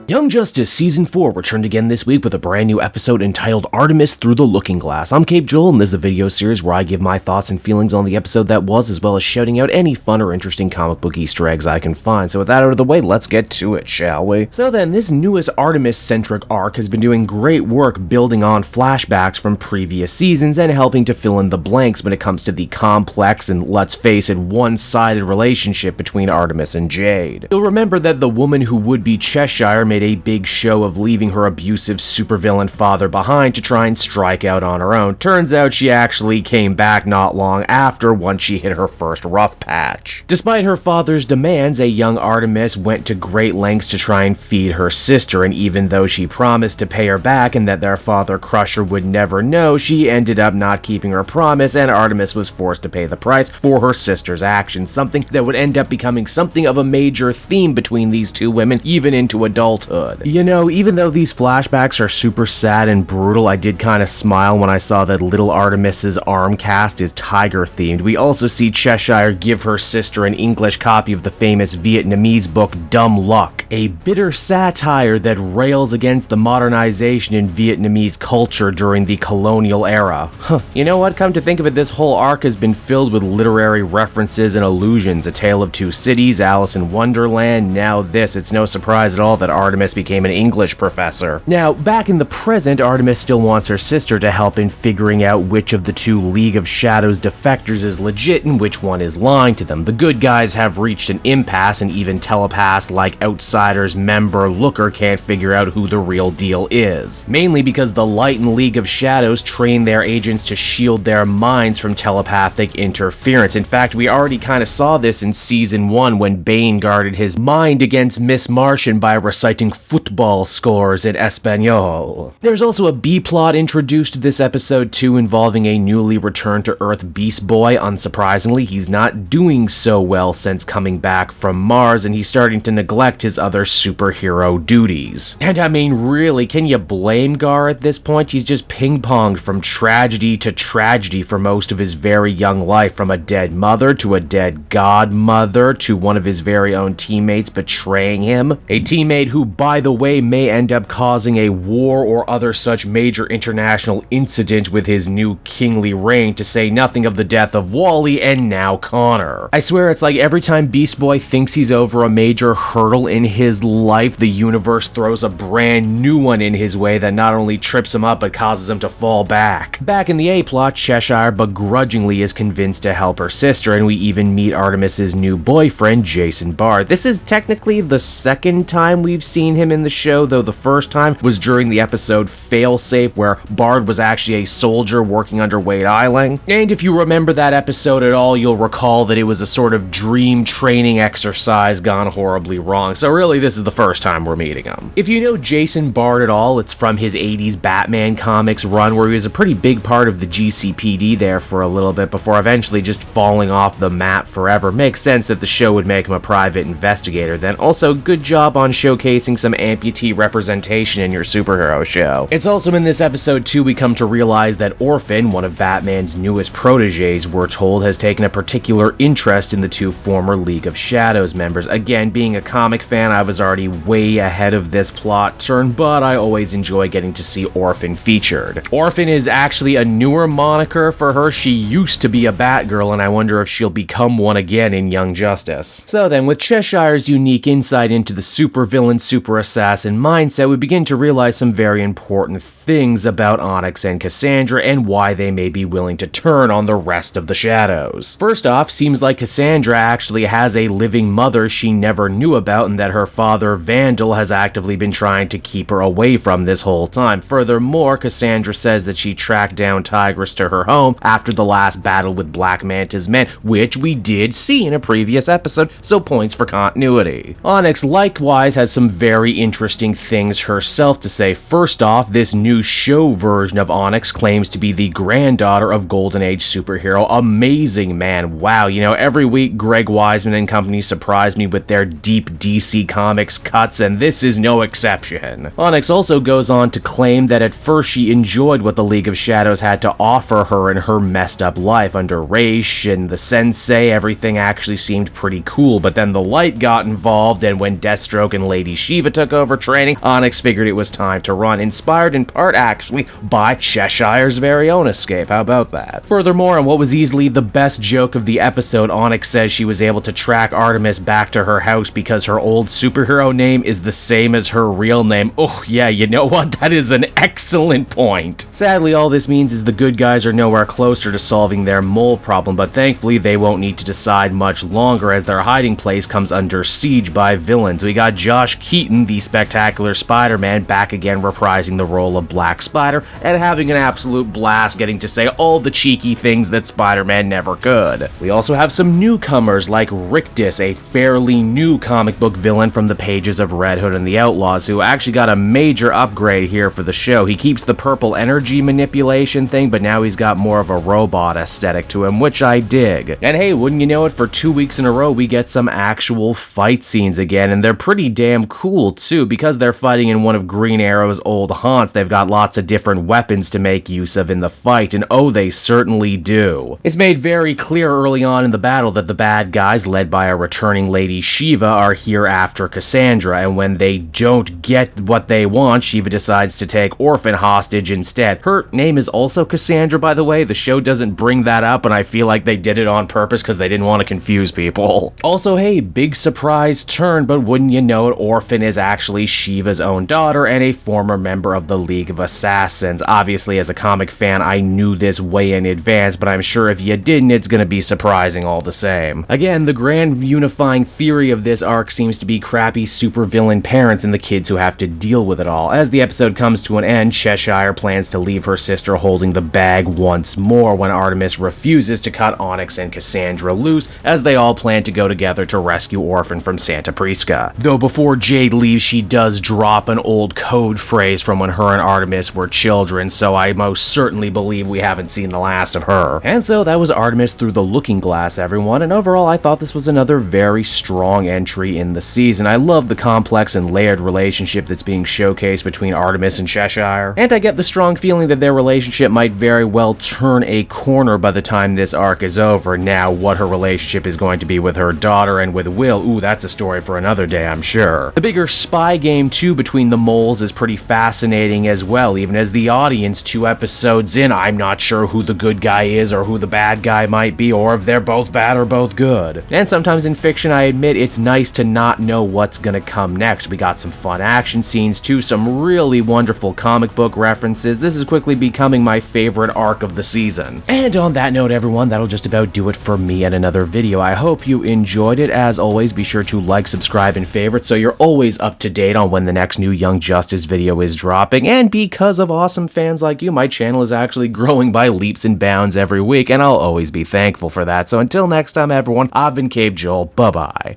Young Justice Season 4 returned again this week with a brand new episode entitled Artemis Through the Looking Glass. I'm Cape Joel, and this is a video series where I give my thoughts and feelings on the episode that was, as well as shouting out any fun or interesting comic book Easter eggs I can find. So with that out of the way, let's get to it, shall we? So then, this newest Artemis-centric arc has been doing great work building on flashbacks from previous seasons and helping to fill in the blanks when it comes to the complex and, let's face it, one-sided relationship between Artemis and Jade. You'll remember that the woman who would be Cheshire made a big show of leaving her abusive supervillain father behind to try and strike out on her own. Turns out she actually came back not long after once she hit her first rough patch. Despite her father's demands, a young Artemis went to great lengths to try and feed her sister, and even though she promised to pay her back and that their father Crusher would never know, she ended up not keeping her promise, and Artemis was forced to pay the price for her sister's actions, something that would end up becoming something of a major theme between these two women even into adulthood. You know, even though these flashbacks are super sad and brutal, I did kind of smile when I saw that little Artemis's arm cast is tiger themed. We also see Cheshire give her sister an English copy of the famous Vietnamese book Dumb Luck, a bitter satire that rails against the modernization in Vietnamese culture during the colonial era. You know what, come to think of it, this whole arc has been filled with literary references and allusions. A Tale of Two Cities, Alice in Wonderland, now this. It's no surprise at all that Artemis became an English professor. Now, back in the present, Artemis still wants her sister to help in figuring out which of the two League of Shadows defectors is legit and which one is lying to them. The good guys have reached an impasse, and even telepaths like Outsiders member Looker can't figure out who the real deal is. Mainly because the Light and League of Shadows train their agents to shield their minds from telepathic interference. In fact, we already kind of saw this in Season 1 when Bane guarded his mind against Miss Martian by reciting football scores in Espanol. There's also a B-plot introduced to this episode too, involving a newly returned to Earth Beast Boy. Unsurprisingly, he's not doing so well since coming back from Mars, and he's starting to neglect his other superhero duties. And I mean, really, can you blame Gar at this point? He's just ping-ponged from tragedy to tragedy for most of his very young life, from a dead mother to a dead godmother to one of his very own teammates betraying him. A teammate who, by the way, may end up causing a war or other such major international incident with his new kingly reign, to say nothing of the death of Wally and now Connor. I swear it's like every time Beast Boy thinks he's over a major hurdle in his life, the universe throws a brand new one in his way that not only trips him up but causes him to fall back. Back in the A-plot, Cheshire begrudgingly is convinced to help her sister, and we even meet Artemis's new boyfriend, Jason Bard. This is technically the second time we've seen him in the show, though the first time was during the episode Failsafe, where Bard was actually a soldier working under Wade Island. And if you remember that episode at all, you'll recall that it was a sort of dream training exercise gone horribly wrong, so really this is the first time we're meeting him. If you know Jason Bard at all, it's from his 80s Batman comics run, where he was a pretty big part of the GCPD there for a little bit before eventually just falling off the map forever. Makes sense that the show would make him a private investigator then. Also, good job on showcasing some amputee representation in your superhero show. It's also in this episode too we come to realize that Orphan, one of Batman's newest proteges, we're told has taken a particular interest in the two former League of Shadows members. Again, being a comic fan, I was already way ahead of this plot turn, but I always enjoy getting to see Orphan featured. Orphan is actually a newer moniker for her. She used to be a Batgirl, and I wonder if she'll become one again in Young Justice. So then, with Cheshire's unique insight into the supervillain, super assassin mindset, we begin to realize some very important things about Onyx and Cassandra and why they may be willing to turn on the rest of the Shadows. First off, seems like Cassandra actually has a living mother she never knew about, and that her father Vandal has actively been trying to keep her away from this whole time. Furthermore, Cassandra says that she tracked down Tigress to her home after the last battle with Black Manta's men, which we did see in a previous episode, so points for continuity. Onyx likewise has some very interesting things herself to say. First off, this new new show version of Onyx claims to be the granddaughter of Golden Age superhero Amazing Man. Wow, you know, every week Greg Weisman and company surprise me with their deep DC Comics cuts, and this is no exception. Onyx also goes on to claim that at first she enjoyed what the League of Shadows had to offer her in her messed up life. Under Raish and the Sensei, everything actually seemed pretty cool, but then the Light got involved, and when Deathstroke and Lady Shiva took over training, Onyx figured it was time to run, inspired in part actually by Cheshire's very own escape. How about that? Furthermore, on what was easily the best joke of the episode, Onyx says she was able to track Artemis back to her house because her old superhero name is the same as her real name. Oh yeah, you know what? That is an excellent point. Sadly, all this means is the good guys are nowhere closer to solving their mole problem, but thankfully they won't need to decide much longer as their hiding place comes under siege by villains. We got Josh Keaton, the spectacular Spider-Man, back again reprising the role of Black Spider and having an absolute blast getting to say all the cheeky things that Spider-Man never could. We also have some newcomers like Rictus, a fairly new comic book villain from the pages of Red Hood and the Outlaws, who actually got a major upgrade here for the show. He keeps the purple energy manipulation thing, but now he's got more of a robot aesthetic to him, which I dig. And hey, wouldn't you know it, for 2 weeks in a row we get some actual fight scenes again, and they're pretty damn cool too, because they're fighting in one of Green Arrow's old haunts. They've got lots of different weapons to make use of in the fight, and oh, they certainly do. It's made very clear early on in the battle that the bad guys, led by a returning Lady Shiva, are here after Cassandra, and when they don't get what they want, Shiva decides to take Orphan hostage instead. Her name is also Cassandra, by the way. The show doesn't bring that up, and I feel like they did it on purpose because they didn't want to confuse people. Also, hey, big surprise turn, but wouldn't you know it, Orphan is actually Shiva's own daughter and a former member of the League of Assassins. Obviously, as a comic fan, I knew this way in advance, but I'm sure if you didn't, it's gonna be surprising all the same. Again, the grand unifying theory of this arc seems to be crappy supervillain parents and the kids who have to deal with it all. As the episode comes to an end, Cheshire plans to leave her sister holding the bag once more when Artemis refuses to cut Onyx and Cassandra loose, as they all plan to go together to rescue Orphan from Santa Prisca. Though before Jade leaves, she does drop an old code phrase from when her and Artemis were children, so I most certainly believe we haven't seen the last of her. And so that was Artemis Through the Looking Glass, everyone, and overall I thought this was another very strong entry in the season. I love the complex and layered relationship that's being showcased between Artemis and Cheshire, and I get the strong feeling that their relationship might very well turn a corner by the time this arc is over. Now, what her relationship is going to be with her daughter and with Will, ooh, that's a story for another day, I'm sure. The bigger spy game too between the moles is pretty fascinating as well. Even as the audience 2 episodes in, I'm not sure who the good guy is or who the bad guy might be, or if they're both bad or both good. And sometimes in fiction, I admit, it's nice to not know what's gonna come next. We got some fun action scenes too, some really wonderful comic book references. This is quickly becoming my favorite arc of the season. And on that note, everyone, that'll just about do it for me and another video. I hope you enjoyed it. As always, be sure to like, subscribe, and favorite so you're always up to date on when the next new Young Justice video is dropping. And because of awesome fans like you, my channel is actually growing by leaps and bounds every week, and I'll always be thankful for that. So until next time, everyone, I've been Cape Joel. Bye-bye.